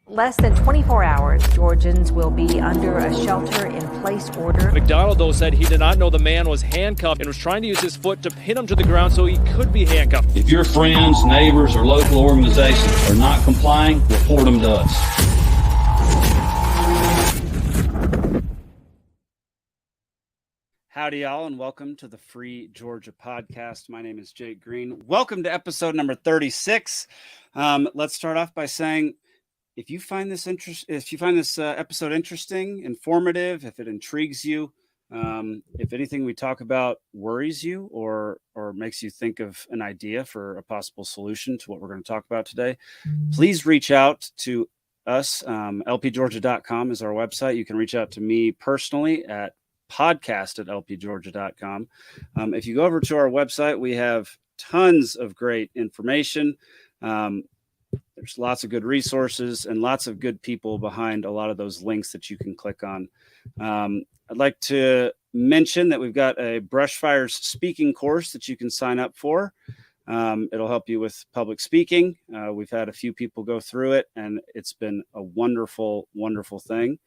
Less than 24 hours, Georgians will be under a shelter-in-place order. McDonald, though, said he did not know the man was handcuffed and was trying to use his foot to pin him to the ground so he could be handcuffed. If your friends, neighbors, or local organizations are not complying, report them to us. Howdy, y'all, and welcome to the Free Georgia Podcast. My name is Jake Green. Welcome to episode number 36. Let's start off by saying, if you find this episode interesting, informative, if it intrigues you, if anything we talk about worries you or makes you think of an idea for a possible solution to what we're going to talk about today, please reach out to us. lpgeorgia.com is our website. You can reach out to me personally at podcast@lpgeorgia.com. If you go over to our website, we have tons of great information. There's lots of good resources and lots of good people behind a lot of those links that you can click on. I'd like to mention that we've got a Brush Fires speaking course that you can sign up for. It'll help you with public speaking. We've had a few people go through it, and it's been a wonderful, wonderful thing.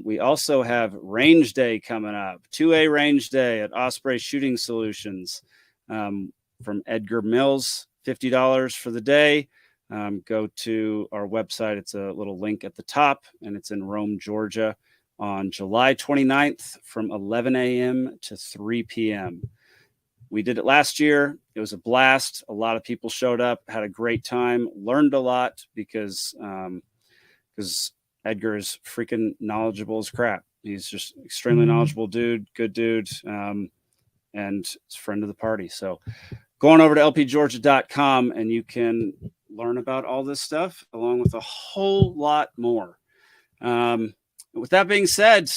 We also have Range Day coming up, 2A Range Day at Osprey Shooting Solutions from Edgar Mills, $50 for the day. Go to our website. It's a little link at the top, and it's in Rome, Georgia on July 29th from 11 a.m. to 3 p.m. We did it last year. It was a blast. A lot of people showed up, had a great time, learned a lot because Edgar is freaking knowledgeable as crap. He's just extremely knowledgeable dude, good dude, and it's a friend of the party. So going over to lpgeorgia.com and you can learn about all this stuff along with a whole lot more. With that being said,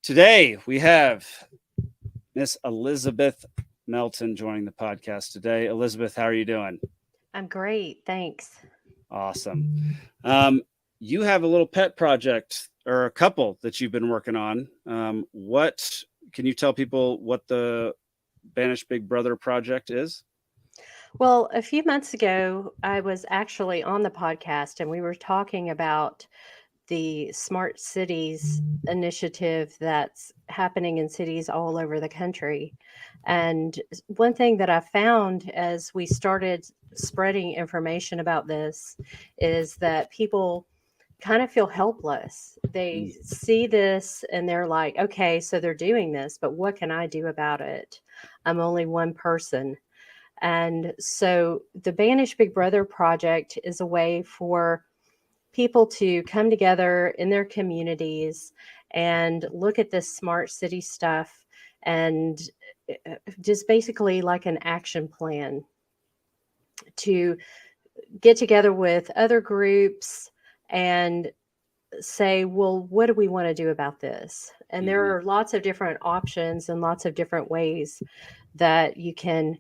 today we have Miss Elizabeth Melton joining the podcast today. Elizabeth, how are you doing? I'm great, thanks. Awesome. You have a little pet project or a couple that you've been working on. What can you tell people what the Banish Big Brother project is? Well, a few months ago, I was actually on the podcast and we were talking about the Smart Cities initiative that's happening in cities all over the country. And one thing that I found as we started spreading information about this is that people kind of feel helpless. They see this and they're like, okay, so they're doing this, but what can I do about it? I'm only one person. And so the Banish Big Brother project is a way for people to come together in their communities and look at this smart city stuff and just basically like an action plan to get together with other groups and say, well, what do we want to do about this? And there are lots of different options and lots of different ways that you can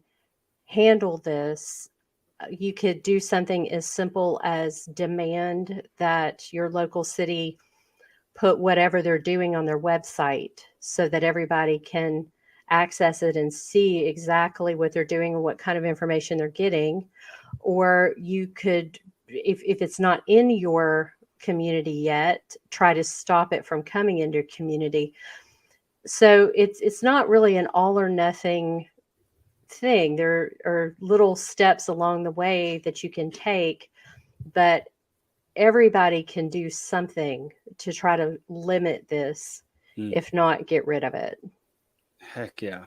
handle this. You could do something as simple as demand that your local city put whatever they're doing on their website so that everybody can access it and see exactly what they're doing and what kind of information they're getting. Or you could, if it's not in your community yet, try to stop it from coming into your community. So it's not really an all or nothing thing. There are little steps along the way that you can take, but everybody can do something to try to limit this, if not get rid of it. Heck yeah.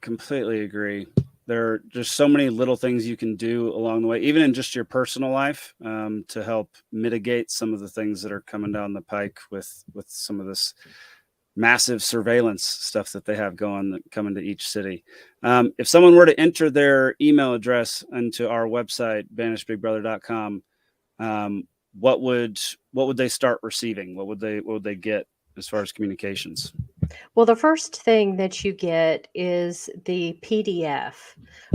Completely agree. There are just so many little things you can do along the way, even in just your personal life, to help mitigate some of the things that are coming down the pike with some of this massive surveillance stuff that they have coming to each city. If someone were to enter their email address into our website, banishbigbrother.com, what would they start receiving? What would they get as far as communications? Well, the first thing that you get is the PDF,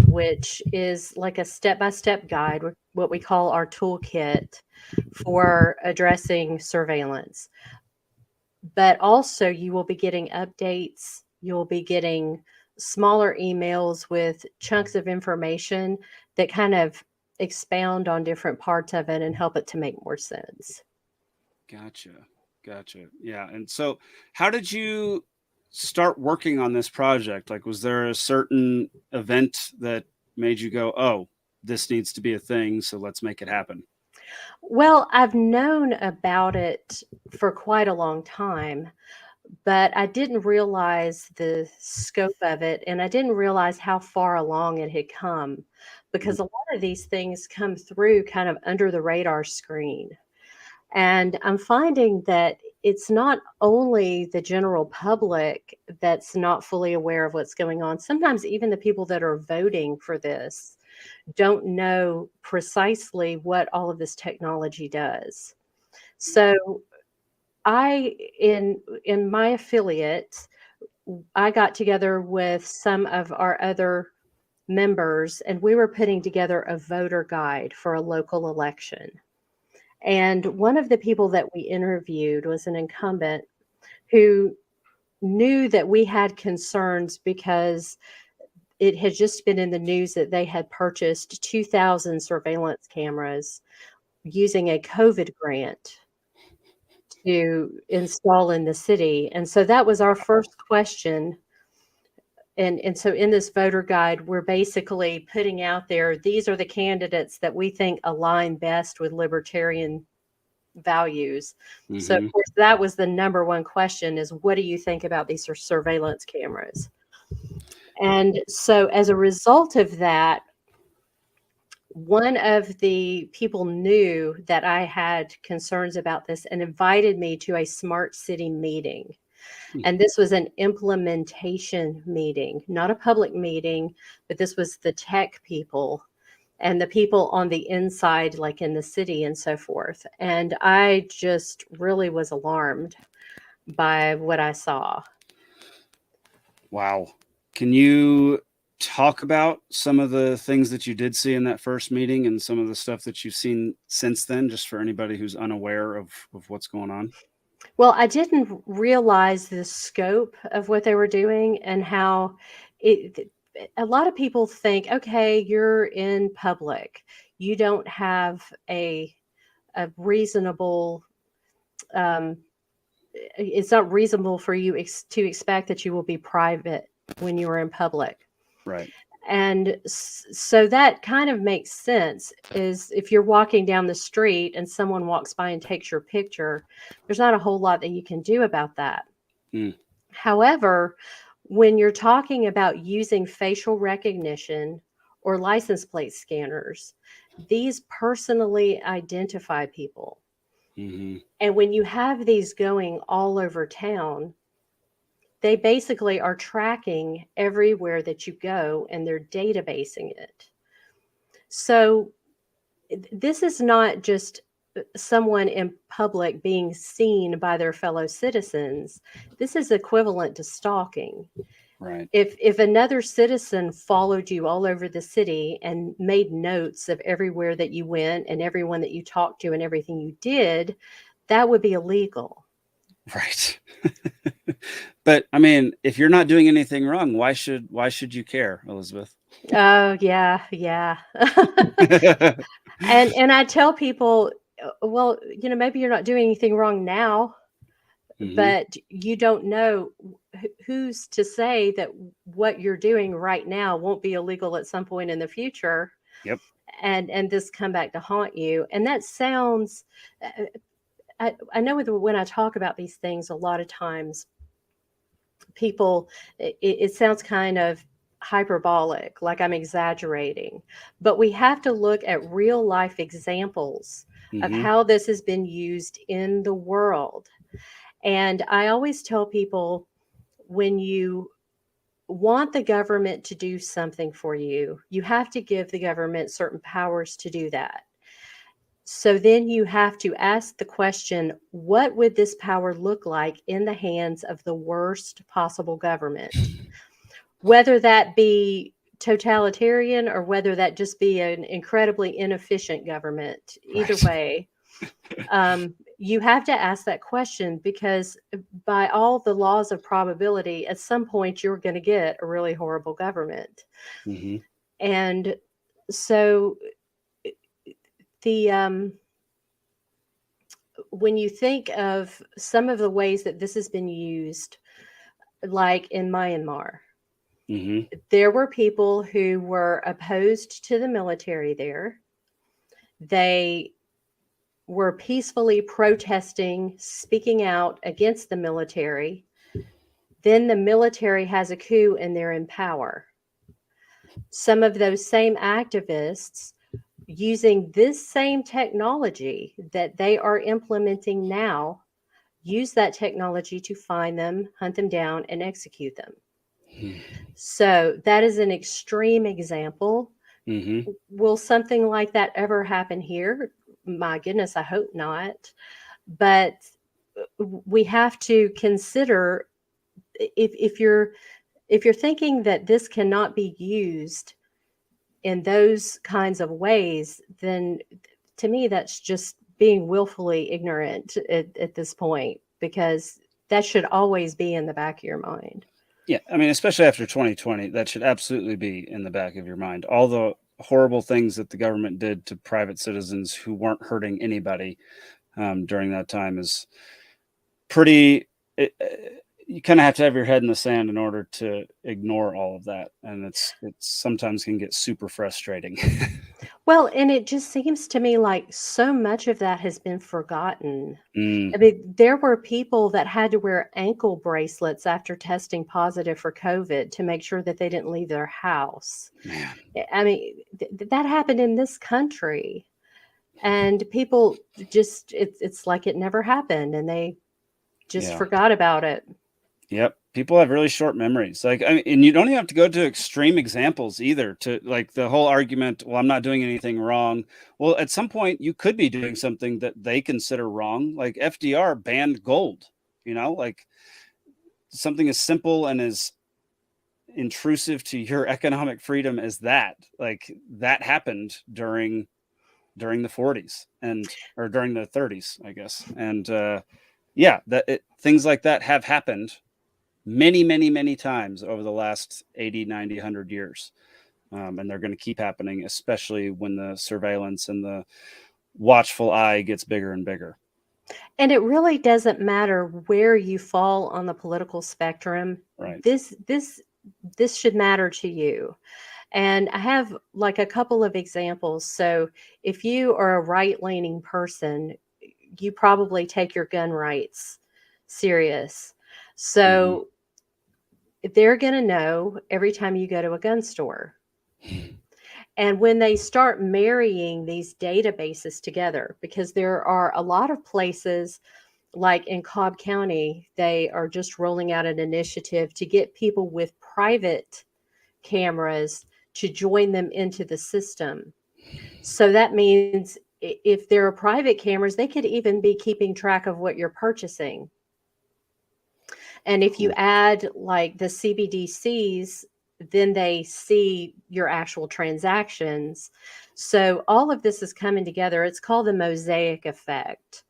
which is like a step-by-step guide, what we call our toolkit for addressing surveillance. But also you will be getting updates. You'll be getting smaller emails with chunks of information that kind of expound on different parts of it and help it to make more sense. Gotcha. Yeah. And so how did you start working on this project? Like, was there a certain event that made you go, oh, this needs to be a thing, so let's make it happen? Well, I've known about it for quite a long time, but I didn't realize the scope of it, and I didn't realize how far along it had come, because a lot of these things come through kind of under the radar screen. And I'm finding that it's not only the general public that's not fully aware of what's going on. Sometimes even the people that are voting for this don't know precisely what all of this technology does. So in my affiliate, I got together with some of our other members, and we were putting together a voter guide for a local election. And one of the people that we interviewed was an incumbent who knew that we had concerns because it had just been in the news that they had purchased 2,000 surveillance cameras using a COVID grant to install in the city. And so that was our first question. And so in this voter guide, we're basically putting out there, these are the candidates that we think align best with libertarian values. So of course that was the number one question, is what do you think about these surveillance cameras? And so as a result of that, one of the people knew that I had concerns about this and invited me to a smart city meeting. And this was an implementation meeting, not a public meeting, but this was the tech people and the people on the inside, like in the city and so forth. And I just really was alarmed by what I saw. Wow. Can you talk about some of the things that you did see in that first meeting and some of the stuff that you've seen since then, just for anybody who's unaware of what's going on? Well, I didn't realize the scope of what they were doing and how a lot of people think, okay, you're in public. You don't have a reasonable, it's not reasonable for you to expect that you will be private when you are in public. Right. And so that kind of makes sense, is if you're walking down the street and someone walks by and takes your picture, there's not a whole lot that you can do about that. However, when you're talking about using facial recognition or license plate scanners, these personally identify people. And when you have these going all over town, they basically are tracking everywhere that you go, and they're databasing it. So this is not just someone in public being seen by their fellow citizens. This is equivalent to stalking. Right. If another citizen followed you all over the city and made notes of everywhere that you went and everyone that you talked to and everything you did, that would be illegal. Right. But I mean, if you're not doing anything wrong, why should you care, Elizabeth? Oh, yeah. And I tell people, well, maybe you're not doing anything wrong now, but you don't know who's to say that what you're doing right now won't be illegal at some point in the future. Yep. And this come back to haunt you. And that sounds, I know when I talk about these things, a lot of times people, it sounds kind of hyperbolic, like I'm exaggerating, but we have to look at real life examples of how this has been used in the world. And I always tell people, when you want the government to do something for you, you have to give the government certain powers to do that. So then you have to ask the question, what would this power look like in the hands of the worst possible government? Whether that be totalitarian or whether that just be an incredibly inefficient government, either way, you have to ask that question, because by all the laws of probability, at some point you're going to get a really horrible government. And so the when you think of some of the ways that this has been used, like in Myanmar, there were people who were opposed to the military there. They were peacefully protesting, speaking out against the military. Then the military has a coup and they're in power. Some of those same activists, using this same technology that they are implementing now, use that technology to find them, hunt them down, and execute them. So that is an extreme example. Will something like that ever happen here? My goodness, I hope not. But we have to consider, if you're thinking that this cannot be used in those kinds of ways, then to me that's just being willfully ignorant at this point, because that should always be in the back of your mind. Yeah, I mean, especially after 2020, that should absolutely be in the back of your mind. All the horrible things that the government did to private citizens who weren't hurting anybody during that time is pretty. You kind of have to have your head in the sand in order to ignore all of that, and it's sometimes can get super frustrating. Well, and it just seems to me like so much of that has been forgotten. I mean, there were people that had to wear ankle bracelets after testing positive for COVID to make sure that they didn't leave their house. Man. I mean, that happened in this country, and people just, it's like it never happened, and they just forgot about it. Yep. People have really short memories. Like, I mean, and you don't even have to go to extreme examples either to like the whole argument, well, I'm not doing anything wrong. Well, at some point you could be doing something that they consider wrong. Like FDR banned gold, like something as simple and as intrusive to your economic freedom as that. Like that happened during the 40s or during the 30s, I guess. And things like that have happened many, many, many times over the last 80, 90, 100 years. And they're going to keep happening, especially when the surveillance and the watchful eye gets bigger and bigger. And it really doesn't matter where you fall on the political spectrum. Right. This should matter to you. And I have like a couple of examples. So if you are a right-leaning person, you probably take your gun rights serious. So they're going to know every time you go to a gun store. And when they start marrying these databases together, because there are a lot of places like in Cobb County, they are just rolling out an initiative to get people with private cameras to join them into the system. So that means if there are private cameras, they could even be keeping track of what you're purchasing. And if you add like the CBDCs, then they see your actual transactions. So all of this is coming together. It's called the mosaic effect.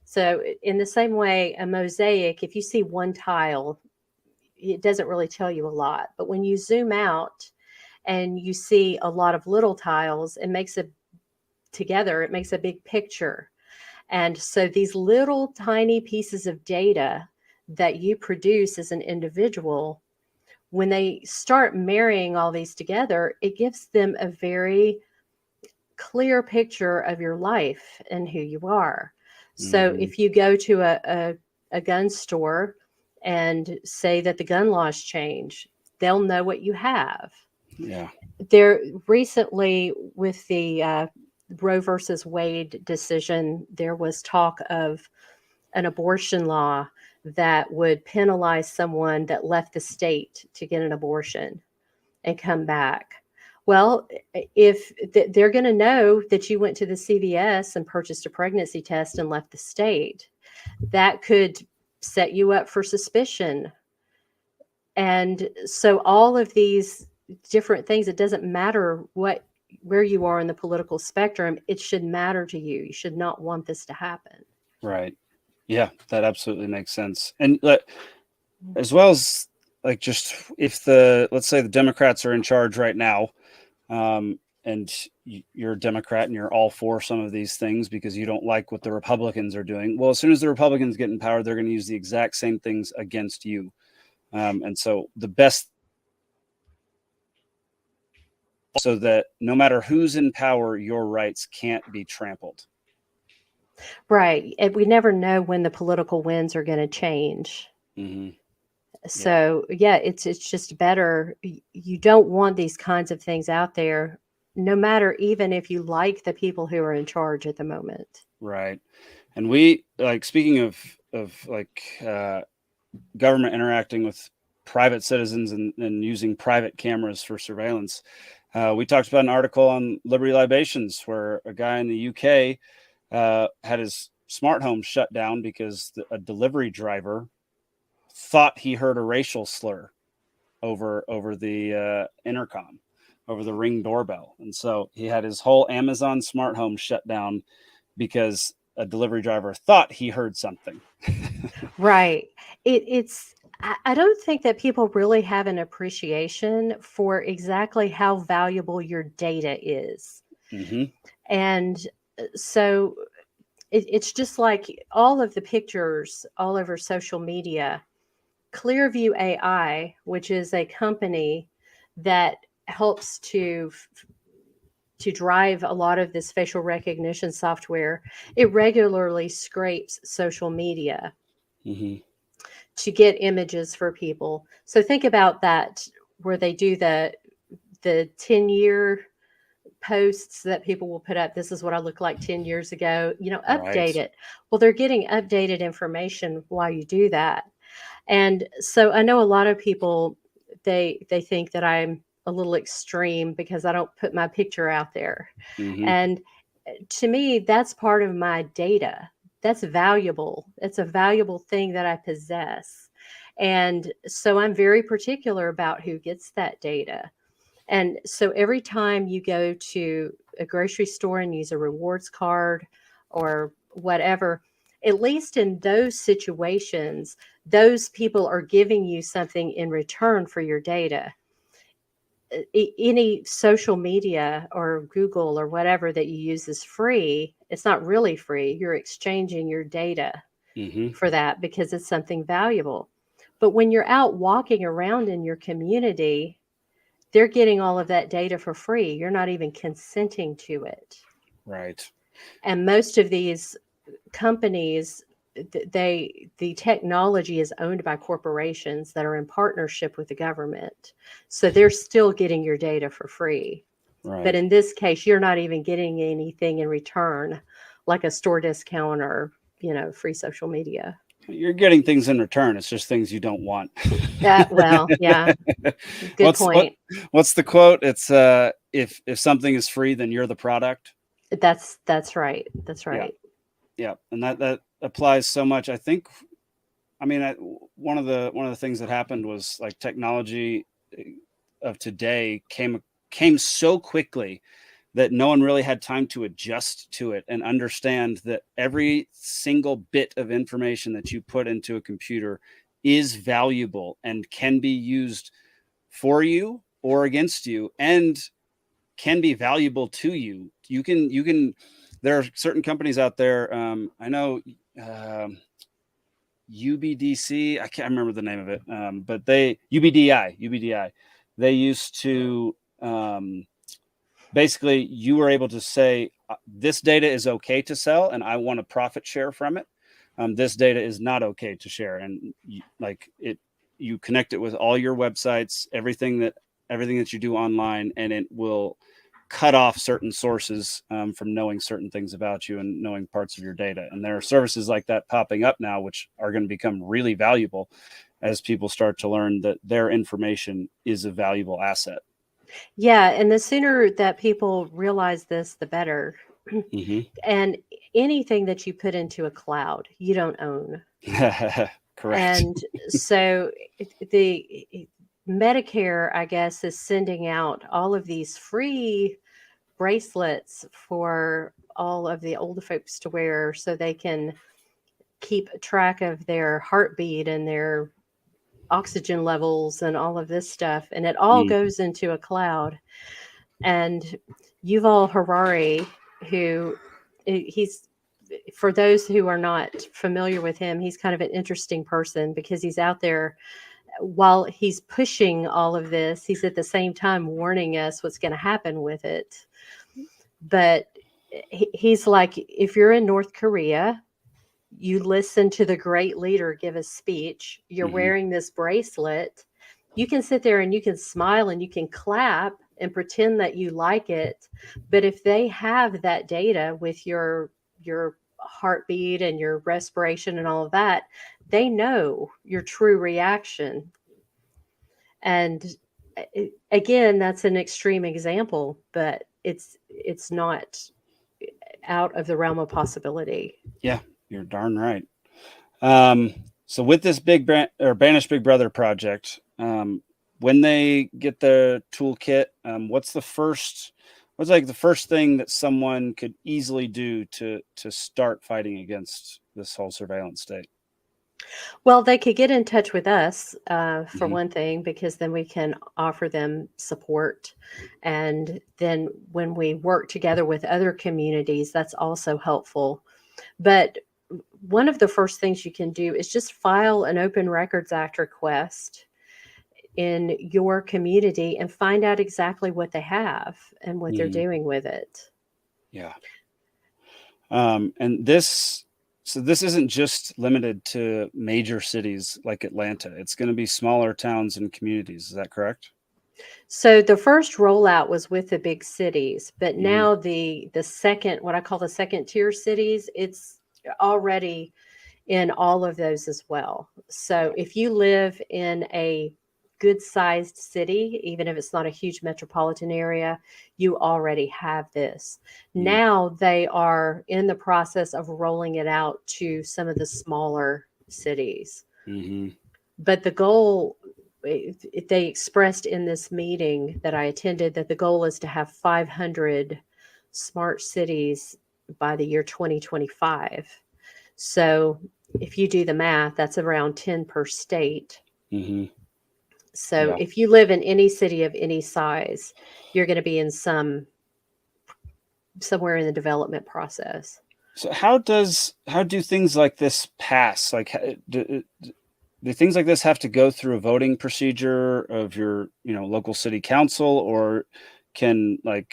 So in the same way, a mosaic, if you see one tile, it doesn't really tell you a lot. But when you zoom out and you see a lot of little tiles, it makes a big picture. And so these little tiny pieces of data that you produce as an individual, when they start marrying all these together, it gives them a very clear picture of your life and who you are. So if you go to a gun store and say that the gun laws change, they'll know what you have. Yeah. There recently with the Roe versus Wade decision, there was talk of an abortion law that would penalize someone that left the state to get an abortion and come back. Well, if they're going to know that you went to the CVS and purchased a pregnancy test and left the state, that could set you up for suspicion. And so all of these different things, it doesn't matter where you are in the political spectrum, it should matter to you. You should not want this to happen. Right. Yeah, that absolutely makes sense. And as well as like just if let's say the Democrats are in charge right now, you're a Democrat and you're all for some of these things because you don't like what the Republicans are doing. Well, as soon as the Republicans get in power, they're going to use the exact same things against you. And so the best, so that no matter who's in power, your rights can't be trampled. Right. And we never know when the political winds are going to change. Mm-hmm. So yeah, it's just better. You don't want these kinds of things out there, no matter even if you like the people who are in charge at the moment. Right. And we, like, speaking of government interacting with private citizens and using private cameras for surveillance, we talked about an article on Liberty Libations where a guy in the UK had his smart home shut down because a delivery driver thought he heard a racial slur over the intercom, over the Ring doorbell. And so he had his whole Amazon smart home shut down because a delivery driver thought he heard something. Right. I don't think that people really have an appreciation for exactly how valuable your data is. Mm-hmm. And so it's just like all of the pictures all over social media. Clearview AI, which is a company that helps to drive a lot of this facial recognition software, it regularly scrapes social media Mm-hmm. to get images for people. So think about that, where they do the 10-year posts that people will put up. This is what I looked like 10 years ago, update Right. it. Well, they're getting updated information while you do that. And so I know a lot of people, they think that I'm a little extreme because I don't put my picture out there. Mm-hmm. And to me, that's part of my data. That's valuable. It's a valuable thing that I possess. And so I'm very particular about who gets that data. And so every time you go to a grocery store and use a rewards card or whatever, at least in those situations, those people are giving you something in return for your data. Any social media or Google or whatever that you use is free. It's not really free. You're exchanging your data Mm-hmm. for that because it's something valuable. But when you're out walking around in your community, they're getting all of that data for free. You're not even consenting to it. Right. And most of these companies, the technology is owned by corporations that are in partnership with the government. So they're still getting your data for free. Right. But in this case, you're not even getting anything in return, like a store discount or, free social media. You're getting things in return. It's just things you don't want. Well, yeah. Good point. What's the quote? It's if something is free, then you're the product. That's right. That's right. Yeah. And that applies so much. I think, one of the things that happened was, like, technology of today came so quickly that no one really had time to adjust to it and understand that every single bit of information that you put into a computer is valuable and can be used for you or against you, and can be valuable to you. You can, there are certain companies out there. I know UBDC, I can't remember the name of it. But UBDI, they used to, basically, you were able to say, this data is okay to sell and I want a profit share from it. This data is not okay to share. And you connect it with all your websites, everything that you do online, and it will cut off certain sources from knowing certain things about you and knowing parts of your data. And there are services like that popping up now, which are going to become really valuable as people start to learn that their information is a valuable asset. Yeah, and the sooner that people realize this, the better. Mm-hmm. And anything that you put into a cloud, you don't own. Correct. And so the Medicare, I guess, is sending out all of these free bracelets for all of the older folks to wear so they can keep track of their heartbeat and their oxygen levels and all of this stuff. And it all goes into a cloud. And Yuval Harari, who he's, for those who are not familiar with him, he's kind of an interesting person because he's out there while he's pushing all of this, he's at the same time warning us what's going to happen with it. But he's like, if you're in North Korea, you listen to the great leader give a speech, you're wearing this bracelet, you can sit there and you can smile and you can clap and pretend that you like it. But if they have that data with your heartbeat and your respiration and all of that, they know your true reaction. And again, that's an extreme example, but it's not out of the realm of possibility. Yeah, you're darn right. So with this Banish Big Brother project, when they get the toolkit, what's the first thing that someone could easily do to start fighting against this whole surveillance state? Well, they could get in touch with us for one thing, because then we can offer them support. And then when we work together with other communities, that's also helpful. But one of the first things you can do is just file an Open Records Act request in your community and find out exactly what they have and what they're doing with it. Yeah. And this isn't just limited to major cities like Atlanta. It's going to be smaller towns and communities. Is that correct? So the first rollout was with the big cities, but now the second, what I call the second tier cities, it's already in all of those as well. So if you live in a good sized city, even if it's not a huge metropolitan area, you already have this. Now they are in the process of rolling it out to some of the smaller cities. But the goal, they expressed in this meeting that I attended, that the goal is to have 500 smart cities by the year 2025. So if you do the math, that's around 10 per state. So if you live in any city of any size, you're going to be in somewhere in the development process. So how do things like this pass? Like, do things like this have to go through a voting procedure of your, local city council, or can the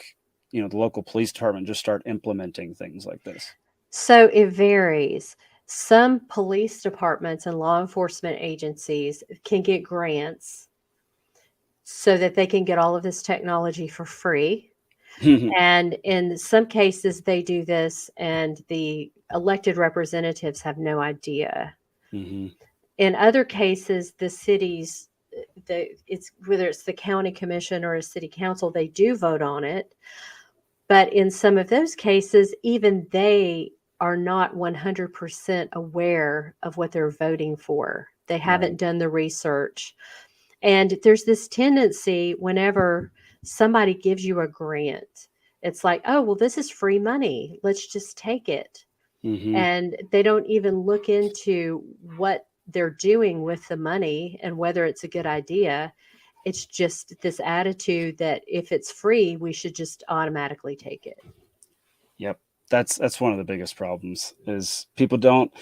local police department just start implementing things like this? So it varies. Some police departments and law enforcement agencies can get grants so that they can get all of this technology for free. And in some cases they do this and the elected representatives have no idea. In other cases, the cities, whether it's the county commission or a city council, they do vote on it. But in some of those cases, even they are not 100% aware of what they're voting for. They haven't done the research. And there's this tendency whenever somebody gives you a grant, it's like, oh, well, this is free money. Let's just take it. And they don't even look into what they're doing with the money and whether it's a good idea. It's just this attitude that if it's free, we should just automatically take it. Yep. That's one of the biggest problems is people don't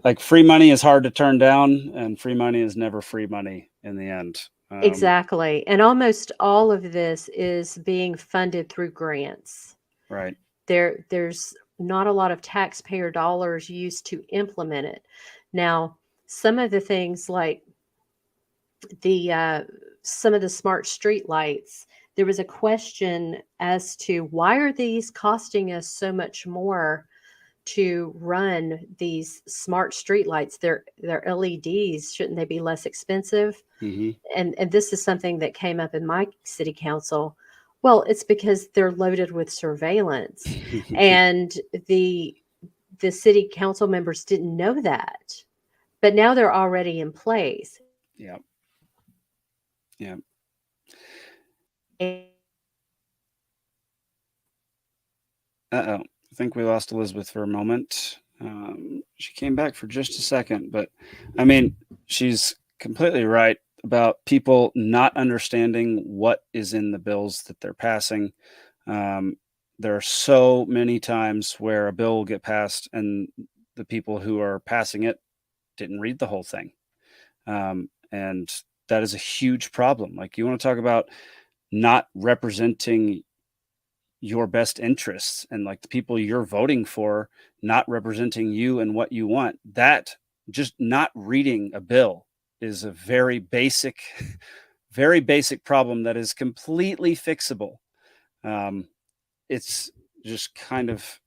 like free money is hard to turn down, and free money is never free money in the end. Exactly. And almost all of this is being funded through grants. Right. There's not a lot of taxpayer dollars used to implement it. Now, some of the things like some of the smart street lights, there was a question as to why are these costing us so much more to run these smart street lights? They're LEDs. Shouldn't they be less expensive? And this is something that came up in my city council. Well, it's because they're loaded with surveillance. And the city council members didn't know that. But now they're already in place. Yeah. Uh-oh. I think we lost Elizabeth for a moment. She came back for just a second, but I mean, she's completely right about people not understanding what is in the bills that they're passing. there are so many times where a bill will get passed and the people who are passing it didn't read the whole thing. And that is a huge problem. Like, you want to talk about not representing your best interests and like the people you're voting for not representing you and what you want. That just not reading a bill is a very basic problem that is completely fixable. It's just kind of,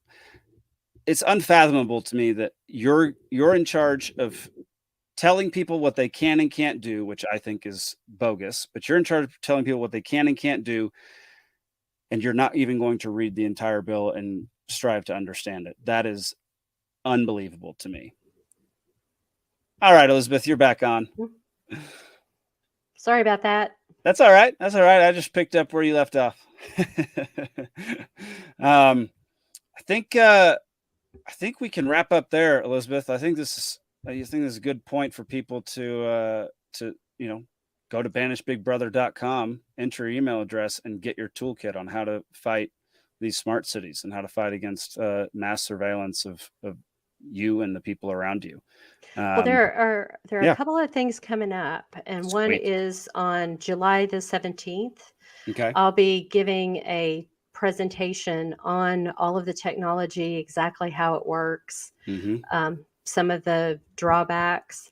it's unfathomable to me that you're in charge of telling people what they can and can't do, which I think is bogus, but you're in charge of telling people what they can and can't do, and you're not even going to read the entire bill and strive to understand it. That is unbelievable to me. All right, Elizabeth, you're back on. Sorry about that. That's all right. That's all right. I just picked up where you left off. I think we can wrap up there, Elizabeth. I think this is a good point for people to go to banishbigbrother.com, enter your email address, and get your toolkit on how to fight these smart cities and how to fight against mass surveillance of you and the people around you. Well, there are a couple of things coming up, and Sweet. one is on July the 17th. Okay. I'll be giving a presentation on all of the technology, exactly how it works, some of the drawbacks.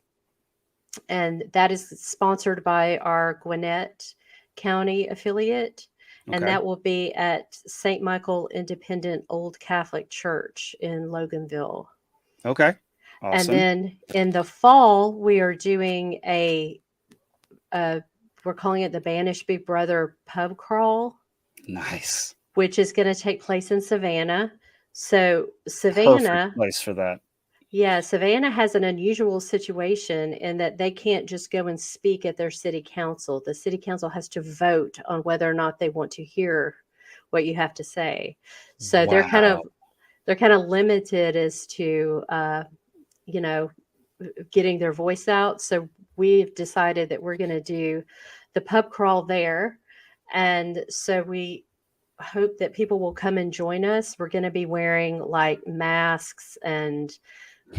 And that is sponsored by our Gwinnett County affiliate. And that will be at St. Michael Independent Old Catholic Church in Loganville. Okay. Awesome. And then in the fall, we are doing we're calling it the Banish Big Brother pub crawl. Nice. Which is going to take place in Savannah. So Savannah, perfect place for that. Yeah, Savannah has an unusual situation in that they can't just go and speak at their city council. The city council has to vote on whether or not they want to hear what you have to say. So they're kind of limited as to getting their voice out. So we've decided that we're going to do the pub crawl there. And so we hope that people will come and join us. We're going to be wearing like masks and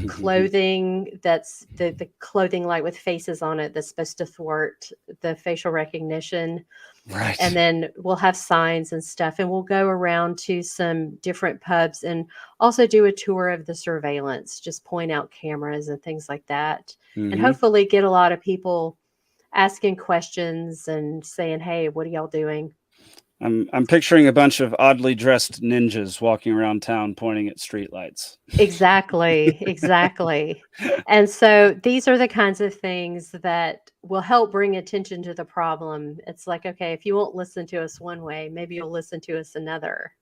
clothing that's the clothing like with faces on it that's supposed to thwart the facial recognition. Right. And then we'll have signs and stuff, and we'll go around to some different pubs and also do a tour of the surveillance, just point out cameras and things like that. And hopefully get a lot of people asking questions and saying, hey, what are y'all doing? I'm picturing a bunch of oddly dressed ninjas walking around town pointing at streetlights. Exactly. And so these are the kinds of things that will help bring attention to the problem. It's like, okay, if you won't listen to us one way, maybe you'll listen to us another.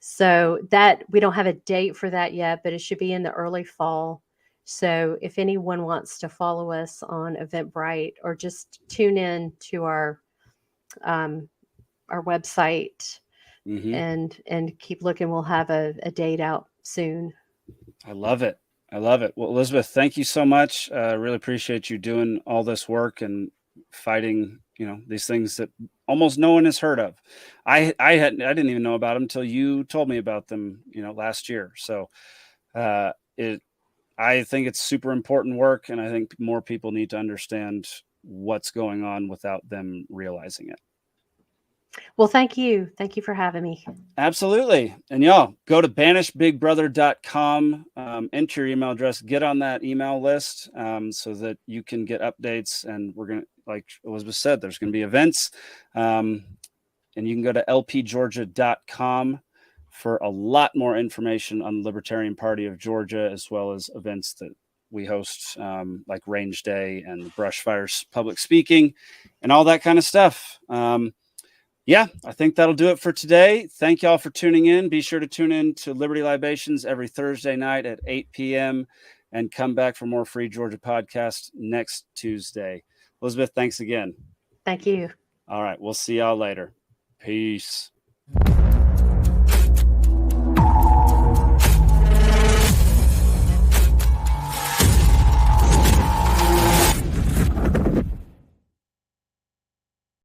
So that we don't have a date for that yet, but it should be in the early fall. So if anyone wants to follow us on Eventbrite or just tune in to our website and keep looking, we'll have a date out soon. I love it. Well, Elizabeth, thank you so much. I really appreciate you doing all this work and fighting, these things that almost no one has heard of. I didn't even know about them until you told me about them, last year. So I think it's super important work, and I think more people need to understand what's going on without them realizing it. Well, thank you. Thank you for having me. Absolutely. And y'all go to banishbigbrother.com, enter your email address, get on that email list so that you can get updates. And we're going to, like Elizabeth said, there's going to be events. And you can go to lpgeorgia.com for a lot more information on the Libertarian Party of Georgia, as well as events that we host, like Range Day and the Brush Fires public speaking and all that kind of stuff. Yeah, I think that'll do it for today. Thank y'all for tuning in. Be sure to tune in to Liberty Libations every Thursday night at 8 p.m. and come back for more Free Georgia podcast next Tuesday. Elizabeth, thanks again. Thank you. All right, we'll see y'all later. Peace.